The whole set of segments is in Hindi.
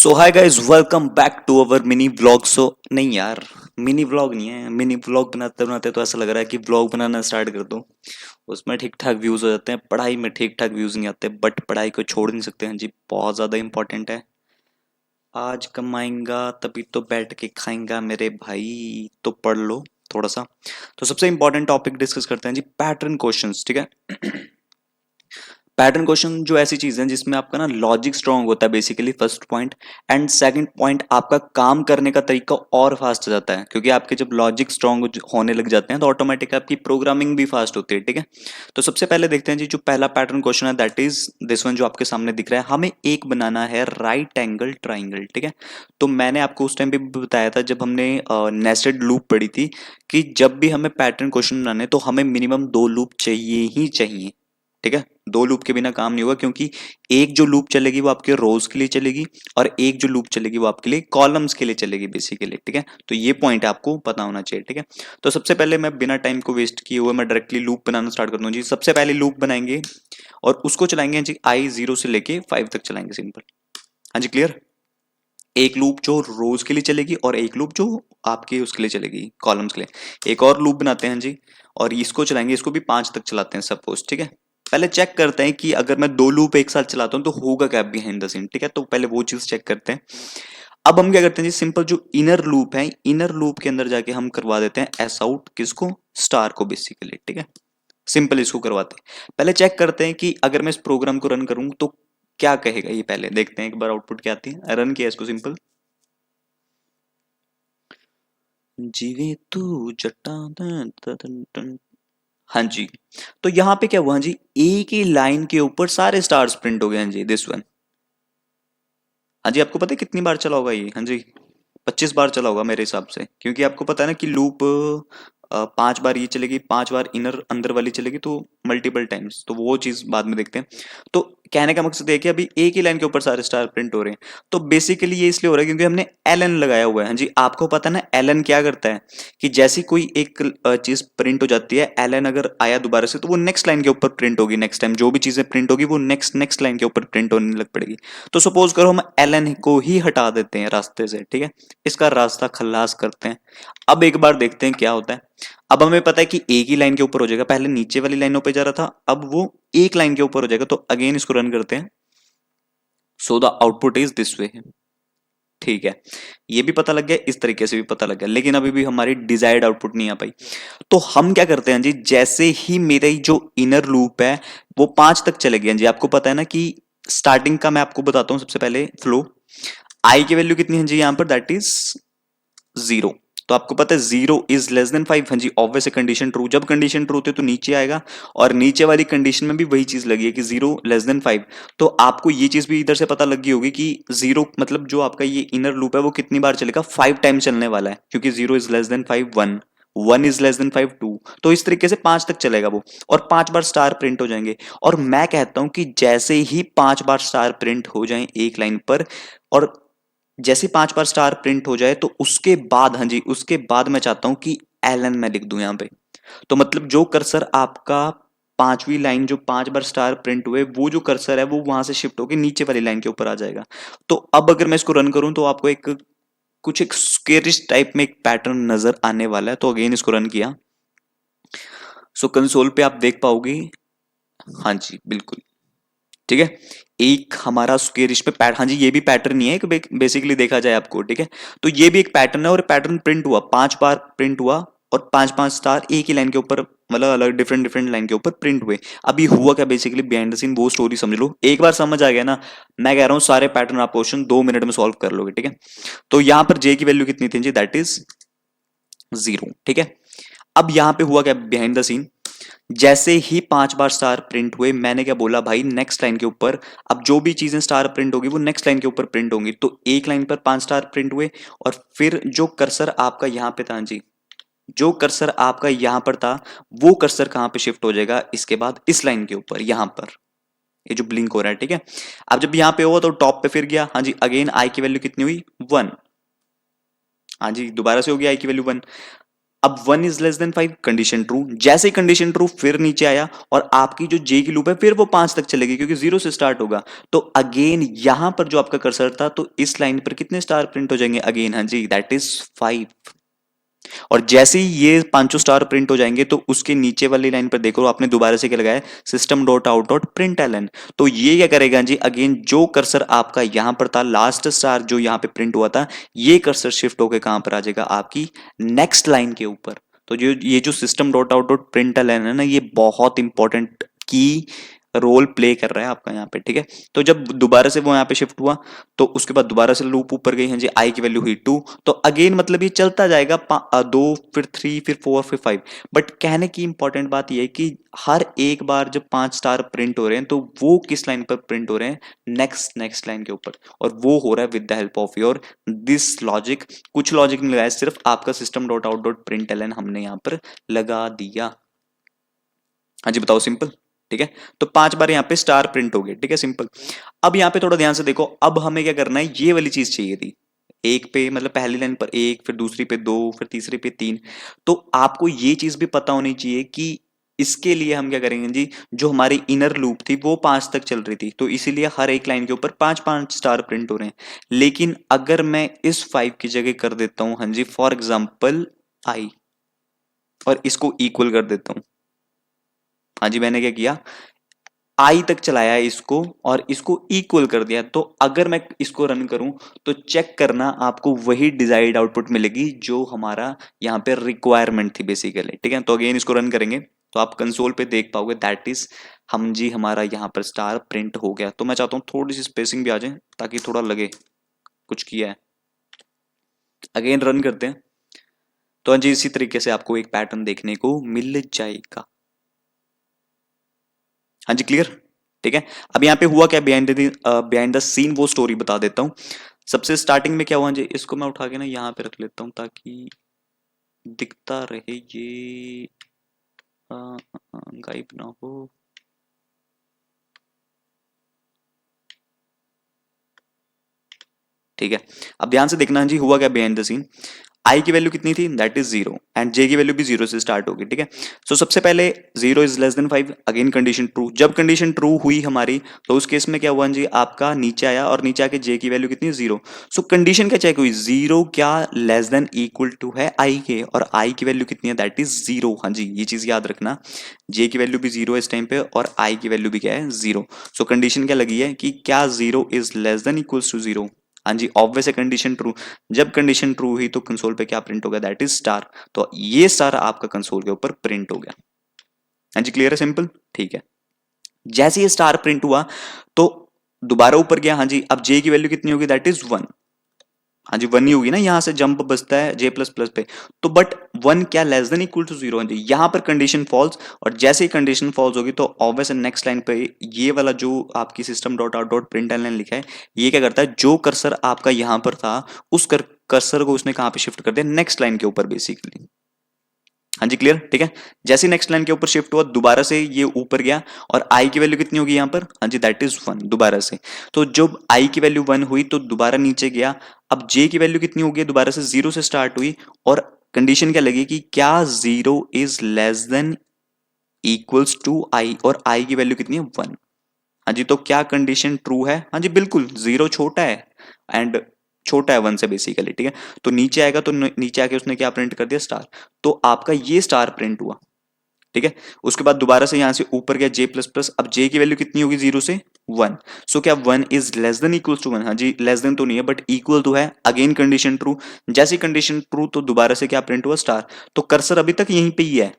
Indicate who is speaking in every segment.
Speaker 1: So hi guys, welcome back to our mini vlog. So नहीं यार, मिनी व्लॉग नहीं है। मिनी व्लॉग बनाते बनाते तो ऐसा लग रहा है कि व्लॉग बनाना स्टार्ट कर दूं। उसमें ठीक ठाक व्यूज हो जाते हैं, पढ़ाई में ठीक ठाक व्यूज नहीं आते, बट पढ़ाई को छोड़ नहीं सकते हैं जी, बहुत ज्यादा इंपॉर्टेंट है। आज कमाएंगा तभी तो बैठ के खाएंगा मेरे भाई, तो पढ़ लो थोड़ा सा। तो सबसे इंपॉर्टेंट टॉपिक डिस्कस करते हैं जी, पैटर्न क्वेश्चंस, ठीक है। पैटर्न क्वेश्चन जो ऐसी चीज है जिसमें आपका ना लॉजिक स्ट्रांग होता है, basically first point. And second point, आपका काम करने का तरीका और फास्ट हो जाता है, क्योंकि आपके जब लॉजिक स्ट्रांग होने लग जाते हैं तो ऑटोमेटिक आपकी प्रोग्रामिंग भी फास्ट होती है, ठीक है। तो सबसे पहले देखते हैं जी, जो पहला पैटर्न क्वेश्चन है दैट इज दिस वन, जो आपके सामने दिख रहा है। हमें एक बनाना है राइट एंगल ट्राइंगल, ठीक है। तो मैंने आपको उस टाइम पे भी बताया था जब हमने नेस्टेड लूप पढ़ी थी, कि जब भी हमें पैटर्न क्वेश्चन बनाने तो हमें मिनिमम 2 लूप चाहिए ही चाहिए, ठीक है। 2 लूप के बिना काम नहीं होगा, क्योंकि एक जो लूप चलेगी वो आपके रोज के लिए चलेगी, और एक जो लूप चलेगी वो आपके लिए कॉलम्स के लिए चलेगी बेसिकली, ठीक है। तो ये पॉइंट आपको पता होना चाहिए, ठीक है। तो सबसे पहले मैं बिना टाइम को वेस्ट किए हुए मैं डायरेक्टली लूप बनाना स्टार्ट कर दूं जी। सबसे पहले लूप बनाएंगे और उसको चलाएंगे जी, I 0 से लेके 5 तक चलाएंगे, सिंपल। हाँ जी, क्लियर। एक लूप जो रोज के लिए चलेगी और एक लूप जो आपके उसके लिए चलेगी, कॉलम्स के लिए। एक और लूप बनाते हैं जी, और इसको चलाएंगे, इसको भी 5 तक चलाते हैं सपोज, ठीक है। पहले चेक करते हैं कि अगर मैं 2 लूप एक साथ चलाता हूं तो होगा क्या बिहाइंड द सीन, ठीक है। तो पहले वो चीज चेक करते हैं। अब हम क्या करते हैं जी, सिंपल जो इनर लूप है, इनर लूप के अंदर जाके हम करवा देते हैं एस आउट, किसको, स्टार को बेसिकली, ठीक है। सिंपल इसको करवाते हैं। पहले चेक करते हैं कि अगर मैं इस प्रोग्राम को रन करूं तो क्या कहेगा ये, पहले देखते हैं एक बार आउटपुट क्या आती है। रन किया इसको, सिंपल। जीवे तू जटा हाँ जी। तो यहाँ पे क्या हुआ जी, एक ही लाइन के ऊपर सारे स्टार्स प्रिंट हो गए हैं जी, दिस वन। हाँ जी, आपको पता है कितनी बार चला होगा ये? हाँ जी, 25 बार चला होगा मेरे हिसाब से, क्योंकि आपको पता है ना कि लूप 5 बार ये चलेगी, 5 बार इनर अंदर वाली चलेगी, तो मल्टीपल टाइम्स, तो वो चीज बाद में देखते हैं। तो कहने का मकसद है कि अभी एक ही लाइन के ऊपर सारे स्टार प्रिंट हो रहे हैं। तो बेसिकली ये इसलिए हो रहा है क्योंकि हमने एल लगाया हुआ है। हाँ जी, आपको पता है ना एल क्या करता है, कि जैसी कोई एक चीज प्रिंट हो जाती है, एल अगर आया दोबारा से तो वो नेक्स्ट लाइन के ऊपर प्रिंट होगी। नेक्स्ट टाइम जो भी चीजें प्रिंट होगी वो नेक्स्ट नेक्स्ट लाइन के ऊपर प्रिंट होने लग पड़ेगी। तो सपोज करो हम एल को ही हटा देते हैं रास्ते से, ठीक है। इसका रास्ता खल्लास करते हैं। अब एक बार देखते हैं क्या होता है। अब हमें पता है कि एक ही लाइन के ऊपर हो जाएगा, पहले नीचे वाली लाइनों पे जा रहा था, अब वो एक लाइन के ऊपर हो जाएगा। तो अगेन इसको रन करते हैं। So the output is this way, ठीक है। ये भी पता लग गया, इस तरीके से भी पता लग गया, लेकिन अभी भी हमारी डिजायर्ड आउटपुट नहीं आ पाई। तो हम क्या करते हैं जी, जैसे ही मेरा जो इनर लूप है वो 5 तक चले गए जी। आपको पता है ना कि स्टार्टिंग का मैं आपको बताता हूं सबसे पहले फ्लो। आई की वैल्यू कितनी है जी यहाँ पर, दैट इज 0। तो आपको पता है 0 <5 हाँ जी, ऑब्वियस है कंडीशन ट्रू। जब कंडीशन ट्रू होती है तो नीचे आएगा, और नीचे वाली कंडीशन में भी वही चीज लगी है कि 0 <5। तो आपको ये चीज भी इधर से पता लगी होगी कि 0 मतलब जो आपका ये इनर लूप है वो कितनी बार चलेगा, 5 टाइम चलने वाला है, क्योंकि 0 <5 1, 1 <5 2। तो इस तरीके से 5 तक चलेगा वो, और 5 बार स्टार प्रिंट हो जाएंगे। और मैं कहता हूं कि जैसे ही 5 बार स्टार प्रिंट हो जाए एक लाइन पर, और जैसे 5 बार स्टार प्रिंट हो जाए, तो उसके बाद, हाँ जी, उसके बाद मैं चाहता हूं कि एलन मैं लिख दूं यहां पे। तो मतलब जो कर्सर आपका 5वीं लाइन जो 5 बार स्टार प्रिंट हुए, वो जो कर्सर है वो वहां से शिफ्ट होकर नीचे वाली लाइन के ऊपर आ जाएगा। तो अब अगर मैं इसको रन करूं तो आपको एक कुछ एक स्केरिश टाइप में एक पैटर्न नजर आने वाला है। तो अगेन इसको रन किया, सो कंसोल पे आप देख पाओगे। हाँ जी, बिल्कुल, ठीक है। एक हमारा स्क्वेरिश पे पैटर्न, हाँ जी, ये भी पैटर्न ही है कि बेसिकली देखा जाए आपको, ठीक है। तो ये भी एक पैटर्न है, और पैटर्न प्रिंट हुआ, 5 बार प्रिंट हुआ, और 5 5 स्टार एक ही लाइन के ऊपर, मतलब अलग डिफरेंट डिफरेंट लाइन के ऊपर प्रिंट हुए। अभी हुआ क्या बेसिकली बिहाइंड द सीन, वो स्टोरी समझ लो। एक बार समझ आ गया ना, मैं कह रहा हूं सारे पैटर्न आप क्वेश्चन 2 मिनट में सॉल्व कर लोगे, ठीक है। तो यहां पर जे की वैल्यू कितनी थी जी, दैट इज 0, ठीक है। अब यहां पे हुआ क्या बिहाइंड द सीन, जैसे ही 5 बार स्टार प्रिंट हुए, मैंने क्या बोला भाई, नेक्स्ट लाइन के ऊपर अब जो भी चीजें स्टार प्रिंट होगी वो नेक्स्ट लाइन के ऊपर प्रिंट होंगी। तो एक लाइन पर 5 स्टार प्रिंट हुए, और फिर जो कर्सर आपका यहाँ पे था जी, जो कर्सर आपका यहां पर था, वो कर्सर कहां पे शिफ्ट हो जाएगा इसके बाद, इस लाइन के ऊपर, यहां पर, ये जो ब्लिंक हो रहा है, ठीक है। अब जब यहां पे हुआ तो टॉप पे फिर गया, हाँ जी, अगेन आई की वैल्यू कितनी हुई, 1। हाँ जी, दोबारा से हो गया आई की वैल्यू 1। अब 1 is less then 5, condition true, जैसे कंडीशन ट्रू फिर नीचे आया और आपकी जो जे की लूप है फिर वो 5 तक चलेगी क्योंकि 0 से स्टार्ट होगा। तो अगेन यहां पर जो आपका कर्सर था तो इस लाइन पर कितने स्टार प्रिंट हो जाएंगे अगेन, हाँ जी दैट इज 5। और जैसे ही ये पांचों स्टार प्रिंट हो जाएंगे तो उसके नीचे वाली लाइन पर देखो आपने दोबारा से क्या लगाया, system dot out dot println. तो ये क्या करेगा जी, अगेन जो कर्सर आपका यहां पर था लास्ट स्टार जो यहां पे प्रिंट हुआ था, ये कर्सर शिफ्ट होकर कहां पर आ जाएगा आपकी नेक्स्ट लाइन के ऊपर। तो जो ये जो system dot out dot println है ना, ये बहुत इंपॉर्टेंट की रोल प्ले कर रहा है आपका यहाँ पे, ठीक है। तो जब दोबारा से वो यहाँ पे शिफ्ट हुआ तो उसके बाद दोबारा से लूप ऊपर गई है जी, आई की वैल्यू हुई 2। तो अगेन मतलब ये चलता जाएगा 2 फिर 3 फिर 4 फिर 5। बट कहने की इंपॉर्टेंट बात ये है कि हर एक बार जब 5 स्टार प्रिंट हो रहे हैं तो वो किस लाइन पर प्रिंट हो रहे हैं, नेक्स्ट नेक्स्ट लाइन के ऊपर, और वो हो रहा है with the help of your this logic. कुछ लॉजिक नहीं लगाया, सिर्फ आपका system dot out dot println हमने यहाँ पर लगा दिया। हाँ जी बताओ, सिंपल, ठीक है। तो 5 बार यहाँ पे स्टार प्रिंट हो गए, ठीक है, सिंपल। अब यहाँ पे थोड़ा ध्यान से देखो, अब हमें क्या करना है, ये वाली चीज चाहिए थी। एक पे मतलब पहली लाइन पर एक, फिर दूसरी पे 2, फिर तीसरी पे 3। तो आपको ये चीज भी पता होनी चाहिए कि इसके लिए हम क्या करेंगे जी, जो हमारी इनर लूप थी वो 5 तक चल रही थी, तो इसीलिए हर एक लाइन के ऊपर 5-5 स्टार प्रिंट हो रहे हैं। लेकिन अगर मैं इस 5 की जगह कर देता हूं, हाँ जी फॉर एग्जाम्पल आई, और इसको इक्वल कर देता हूं, हाँ जी मैंने क्या किया, आई तक चलाया इसको और इसको इक्वल कर दिया, तो अगर मैं इसको रन करूं तो चेक करना आपको वही डिजायर्ड आउटपुट मिलेगी जो हमारा यहाँ पे रिक्वायरमेंट थी बेसिकली, ठीक है। तो अगेन इसको रन करेंगे तो आप कंसोल पे देख पाओगे दैट इज हम जी हमारा यहाँ पर स्टार प्रिंट हो गया। तो मैं चाहता हूँ थोड़ी सी स्पेसिंग भी आ जाए ताकि थोड़ा लगे कुछ किया है। अगेन रन करते हैं तो हाँ जी इसी तरीके से आपको एक पैटर्न देखने को मिल जाएगा। हाँ जी क्लियर, ठीक है। अब यहाँ पे हुआ क्या बिहाइंड द सीन, वो स्टोरी बता देता हूँ। सबसे स्टार्टिंग में क्या हुआ जी, इसको मैं उठा के ना यहाँ पे रख लेता हूँ ताकि दिखता रहे ये गायब ना हो। ठीक है, अब ध्यान से देखना जी हुआ क्या बिहाइंड द सीन। आई की वैल्यू कितनी थी, दैट इज 0, एंड जे की वैल्यू भी 0 से स्टार्ट होगी, ठीक है। सो सबसे पहले 0 is less then 5, again condition true. जब कंडीशन ट्रू हुई हमारी तो उस केस में क्या हुआ जी, आपका नीचे आया और नीचे आके जे की वैल्यू कितनी, 0। सो कंडीशन क्या चेक हुई, 0 क्या लेस देन इक्वल टू है आई के, और आई की वैल्यू कितनी है, दैट इज 0। हाँ जी ये चीज याद रखना, जे की वैल्यू भी 0 है इस टाइम पे और आई की वैल्यू भी क्या है, 0। सो कंडीशन क्या लगी है कि क्या 0 is less than equals to 0। हाँ जी ऑब्वियस है कंडीशन ट्रू। जब कंडीशन ट्रू हुई तो कंसोल पे क्या प्रिंट हो गया, दैट इज स्टार। तो ये स्टार आपका कंसोल के ऊपर प्रिंट हो गया। हाँ जी क्लियर है, सिंपल, ठीक है। जैसे ये स्टार प्रिंट हुआ तो दोबारा ऊपर गया, हाँ जी अब जे की वैल्यू कितनी होगी, दैट इज 1। हाँ जी 1 ही होगी ना, यहां से जंप बचता है जे प्लस प्लस पे। तो बट 1 क्या लेस देन इक्वल टू 0, हाँ जी यहां पर कंडीशन फॉल्स, और जैसे ही कंडीशन फॉल्स होगी तो ऑब्वियस नेक्स्ट लाइन पे ये वाला जो आपकी system dot out dot print line लिखा है, ये क्या करता है, जो कर्सर आपका यहां पर था उस कर्सर को उसने कहां पे शिफ्ट कर दिया, नेक्स्ट लाइन के ऊपर बेसिकली। हाँ जी क्लियर, ठीक है। जैसे नेक्स्ट लाइन के ऊपर शिफ्ट हुआ दोबारा से ये ऊपर गया, और आई की वैल्यू कितनी होगी यहाँ पर, हाँ जी दैट इज 1 दोबारा से। तो जब आई की वैल्यू 1 हुई तो दोबारा नीचे गया, अब जे की वैल्यू कितनी होगी, दोबारा से 0 से स्टार्ट हुई, और कंडीशन क्या लगी कि क्या 0 is less than equals to i, और आई की वैल्यू कितनी है, 1। हाँ जी तो क्या कंडीशन ट्रू है, हाँ जी बिल्कुल, 0 छोटा है एंड छोटा है 1 से बेसिकली, ठीक है। तो नीचे आएगा तो नीचे आके उसने क्या प्रिंट कर दिया, स्टार। तो आपका ये स्टार प्रिंट हुआ, ठीक है। उसके बाद दोबारा से यहां से ऊपर गया जे प्लस प्लस, अब जे की वैल्यू कितनी होगी, 0 से 1। सो क्या 1 is less than equal to 1, हाँ जी लेस देन तो नहीं है बट इक्वल तो है, अगेन कंडीशन ट्रू। जैसी कंडीशन ट्रू तो दोबारा से क्या प्रिंट हुआ, स्टार। तो कर्सर अभी तक यहीं पे ही है,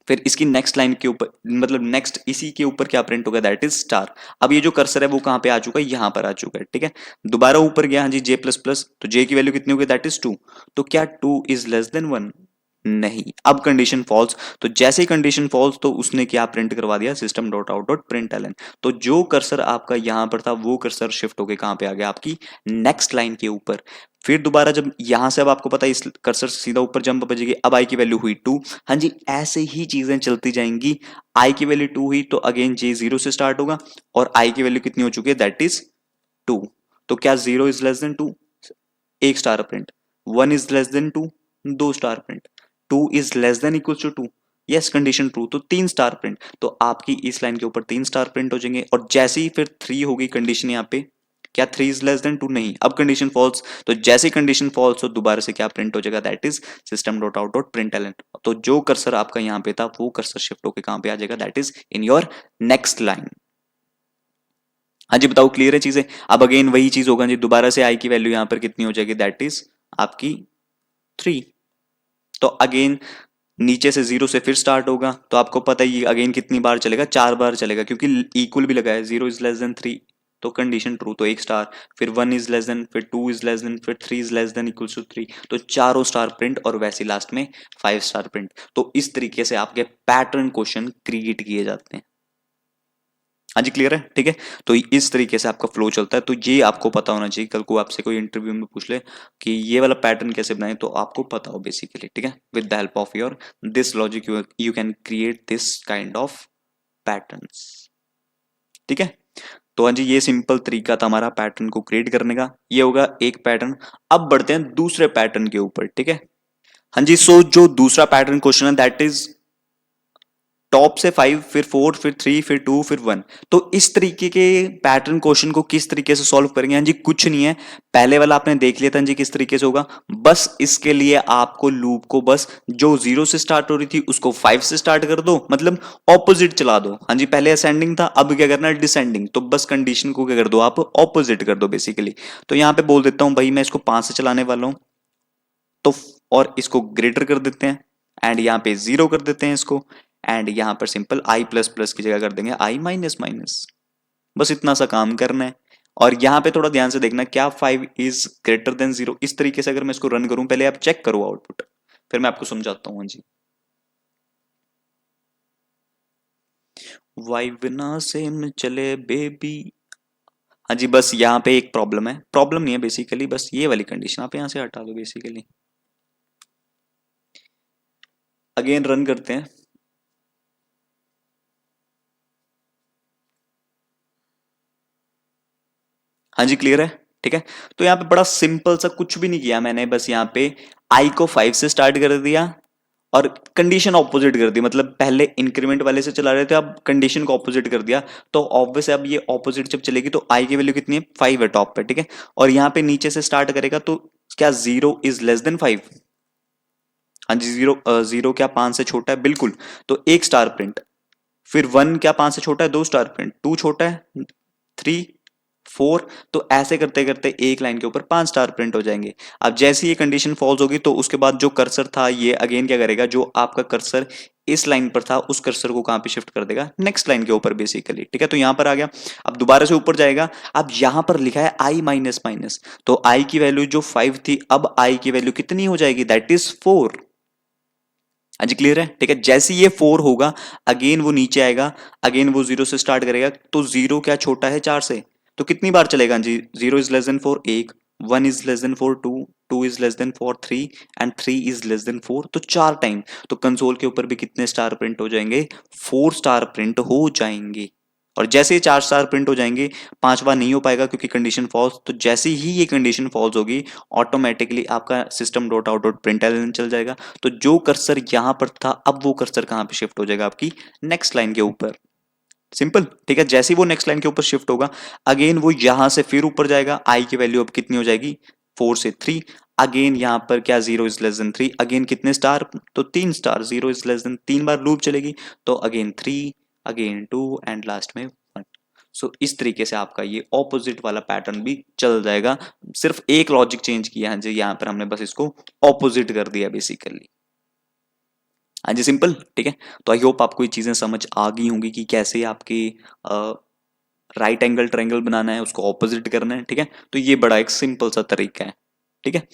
Speaker 1: फिर इसकी नेक्स्ट लाइन के ऊपर मतलब नेक्स्ट इसी के ऊपर क्या प्रिंट होगा, दैट इज स्टार। अब ये जो कर्सर है वो कहां पे आ चुका है, यहां पर आ चुका है, ठीक है। दोबारा ऊपर गया, हाँ जी जे प्लस प्लस, तो जे की वैल्यू कितनी होगी, दैट इज 2। तो क्या 2 इज लेस देन 1, नहीं। अब कंडीशन फॉल्स, तो जैसे ही कंडीशन फॉल्स तो उसने क्या प्रिंट करवा दिया, system dot out dot println. तो जो कर्सर आपका यहां पर था वो कर्सर शिफ्ट होके कहां पे आ गया, आपकी नेक्स्ट लाइन के ऊपर। फिर दोबारा जब यहां से अब आपको पता है इस कर्सर से सीधा ऊपर जंप बजेगी, अब आई की वैल्यू हुई 2। हाँ जी ऐसे ही चीजें चलती जाएंगी। आई की वैल्यू 2 हुई तो अगेन जे 0 से स्टार्ट होगा, और आई की वैल्यू कितनी हो चुकी है, दैट इज 2। तो क्या 0 इज लेस देन 2, एक star print. 1 is less than 2, दो star print. 2 is less than equal to 2, yes condition true, तो 3 स्टार प्रिंट, तो आपकी इस लाइन के ऊपर 3 स्टार प्रिंट हो जाएंगे। और जैसे ही फिर 3 होगी कंडीशन यहाँ पे, क्या 3 इज लेस देन 2, नहीं, अब कंडीशन फॉल्स, तो जैसे कंडीशन फॉल्स हो दोबारा से क्या प्रिंट हो जाएगा, that is system dot out dot println. तो जो कर्सर आपका यहाँ पे था वो कर्सर शिफ्ट होकर कहां पे आ जाएगा, that is in your next line. हाँ जी बताओ, क्लियर है चीजें? अब अगेन वही चीज होगा जी, दोबारा से आई की वैल्यू यहां पर कितनी हो जाएगी, दैट इज आपकी 3। तो अगेन नीचे से 0 से फिर स्टार्ट होगा, तो आपको पता है ये अगेन कितनी बार चलेगा, 4 बार चलेगा, क्योंकि इक्वल भी लगा है, 0 इज लेस देन 3 तो कंडीशन ट्रू, तो 1 स्टार, फिर 1 इज लेस देन, फिर 2 इज लेस देन, फिर 3 is less than equals to 3, तो चारों स्टार प्रिंट, और वैसे लास्ट में 5 स्टार प्रिंट। तो इस तरीके से आपके पैटर्न क्वेश्चन क्रिएट किए जाते हैं। हाँ जी क्लियर है, ठीक है। तो इस तरीके से आपका फ्लो चलता है, तो ये आपको पता होना चाहिए, कल को आपसे कोई इंटरव्यू में पूछ ले कि ये वाला पैटर्न कैसे बनाए, तो आपको पता हो बेसिकली, ठीक है। With the help of your this logic you can create this kind of patterns, ठीक है। तो हाँ जी, ये सिंपल तरीका था हमारा पैटर्न को क्रिएट करने का, ये होगा एक पैटर्न। अब बढ़ते हैं दूसरे पैटर्न के ऊपर, ठीक है। हाँ जी, सो जो दूसरा पैटर्न क्वेश्चन है दैट इज टॉप से 5, फिर 4, फिर 3, फिर 2, फिर 1। तो इस तरीके के पैटर्न क्वेश्चन को किस तरीके से सॉल्व करेंगे, हाँ जी कुछ नहीं है, पहले वाला आपने देख लिया था जी किस तरीके से होगा। बस इसके लिए आपको लूप को बस जो 0 से स्टार्ट हो रही थी उसको 5 से स्टार्ट कर दो, मतलब ऑपोजिट चला दो। हाँ जी, पहले असेंडिंग था, अब क्या करना है, डिसेंडिंग, तो बस कंडीशन को क्या कर दो, आप ऑपोजिट कर दो बेसिकली। तो यहाँ पे बोल देता हूं भाई मैं इसको 5 से चलाने वाला हूं, तो और इसको ग्रेटर कर देते हैं, एंड यहाँ पे 0 कर देते हैं इसको, एंड यहां पर सिंपल आई प्लस प्लस की जगह कर देंगे आई माइनस माइनस। बस इतना सा काम करना है। और यहां पे थोड़ा ध्यान से देखना, क्या 5 इज ग्रेटर देन 0, इस तरीके से अगर मैं इसको रन करूं, पहले आप चेक करो आउटपुट, फिर मैं आपको समझाता हूं। हाँ जी, वाई बिना सेम चले बेबी। हाँ जी, बस यहाँ पे एक प्रॉब्लम है, प्रॉब्लम नहीं है बेसिकली, बस ये वाली कंडीशन आप यहां से हटा दो बेसिकली। अगेन रन करते हैं। हाँ जी क्लियर है, ठीक है। तो यहाँ पे बड़ा सिंपल सा, कुछ भी नहीं किया मैंने, बस यहाँ पे आई को 5 से स्टार्ट कर दिया और कंडीशन ऑपोजिट कर दी, मतलब पहले इंक्रीमेंट वाले से चला रहे थे, अब कंडीशन को ऑपोजिट कर दिया। तो ऑब्वियस अब ये ऑपोजिट जब चलेगी तो आई की वैल्यू कितनी है, 5 है टॉप पे, ठीक है। और यहाँ पे नीचे से स्टार्ट करेगा, तो क्या 0 इज लेस देन 5? हाँ जी, 0 क्या 5 से छोटा है, बिल्कुल, तो 1 स्टार प्रिंट। फिर 1 क्या 5 से छोटा है, 2 स्टार प्रिंट, 2 छोटा है, 3, 4, तो ऐसे करते करते एक लाइन के ऊपर 5 स्टार प्रिंट हो जाएंगे। अब जैसे ये कंडीशन फॉल्स होगी तो उसके बाद जो कर्सर था ये अगेन क्या करेगा, जो आपका कर्सर इस लाइन पर था उस कर्सर को कहां पे शिफ्ट कर देगा, नेक्स्ट लाइन के ऊपर बेसिकली, ठीक है। तो यहां पर आ गया, अब दोबारा से ऊपर जाएगा। अब यहां पर लिखा है आई माइनस माइनस, तो आई की वैल्यू जो 5 थी, अब आई की वैल्यू कितनी हो जाएगी, दैट इज 4। आज क्लियर है, ठीक है। जैसे ये 4 होगा, अगेन वो नीचे आएगा, अगेन वो 0 से स्टार्ट करेगा, तो 0 क्या छोटा है 4 से, तो कितनी बार चलेगा जी, 0 is less then 4 1, 1 is less then 4 2, 2 is less then 4 3, and 3 is less then 4, तो 4 टाइम। तो कंसोल के ऊपर भी कितने स्टार प्रिंट हो जाएंगे, 4 स्टार प्रिंट हो जाएंगे। और जैसे ही 4 स्टार प्रिंट हो जाएंगे, पांचवा नहीं हो पाएगा क्योंकि कंडीशन फॉल्स, तो जैसे ही ये कंडीशन फॉल्स होगी ऑटोमेटिकली आपका system dot out dot print चल जाएगा। तो जो कर्सर यहां पर था, अब वो कर्सर कहां पे शिफ्ट हो जाएगा, आपकी नेक्स्ट लाइन के ऊपर। सिंपल, ठीक है। जैसे ही वो नेक्स्ट लाइन के ऊपर शिफ्ट होगा, अगेन वो यहां से फिर ऊपर जाएगा, आई की वैल्यू अब कितनी हो जाएगी, 4 से 3। अगेन यहां पर क्या 0 इज लेस देन 3, अगेन कितने स्टार, तो 3 star, 0 is less then 3 bar loop चलेगी, तो अगेन 3, अगेन 2, एंड लास्ट में 1। सो इस तरीके से आपका ये ऑपोजिट वाला पैटर्न भी चल जाएगा, सिर्फ एक लॉजिक चेंज किया है जी, यहाँ पर हमने बस इसको ऑपोजिट कर दिया बेसिकली। हाँ जी सिंपल, ठीक है। तो आई होप आपको ये चीजें समझ आ गई होंगी कि कैसे आपकी राइट एंगल ट्रायंगल बनाना है, उसको ऑपोजिट करना है, ठीक है। तो ये बड़ा एक सिंपल सा तरीका है, ठीक है।